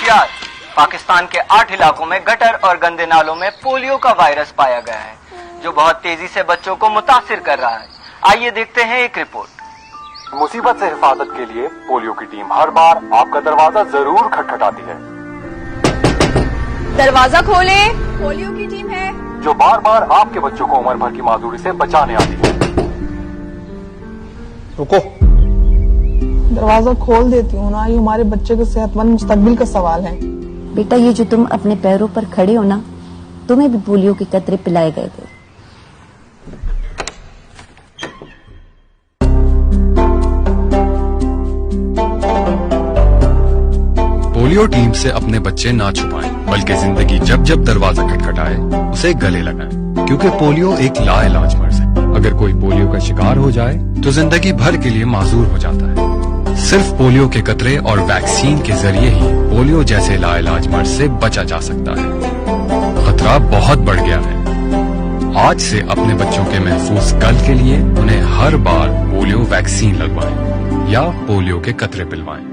احتیاط، پاکستان کے 8 علاقوں میں گٹر اور گندے نالوں میں پولیو کا وائرس پایا گیا ہے جو بہت تیزی سے بچوں کو متاثر کر رہا ہے۔ آئیے دیکھتے ہیں ایک رپورٹ۔ مصیبت سے حفاظت کے لیے پولیو کی ٹیم ہر بار آپ کا دروازہ ضرور کھٹکھٹاتی ہے۔ دروازہ کھولیں، پولیو کی ٹیم ہے جو بار بار آپ کے بچوں کو عمر بھر کی معذوری سے بچانے آتی ہے۔ رکو، دروازہ کھول دیتی ہوں نا، یہ ہمارے بچے کے صحت مند مستقبل کا سوال ہے۔ بیٹا یہ جو تم اپنے پیروں پر کھڑے ہو نا، تمہیں بھی پولیو کے قطرے پلائے گئے تھے۔ پولیو ٹیم سے اپنے بچے نہ چھپائیں، بلکہ زندگی جب جب دروازہ کھٹکھٹائے اسے گلے لگائیں، کیونکہ پولیو ایک لا علاج مرض ہے۔ اگر کوئی پولیو کا شکار ہو جائے تو زندگی بھر کے لیے معذور ہو جاتا ہے۔ صرف پولیو کے قطرے اور ویکسین کے ذریعے ہی پولیو جیسے لا علاج مرض سے بچا جا سکتا ہے۔ خطرہ بہت بڑھ گیا ہے۔ آج سے اپنے بچوں کے محفوظ کل کے لیے انہیں ہر بار پولیو ویکسین لگوائیں یا پولیو کے قطرے پلوائیں۔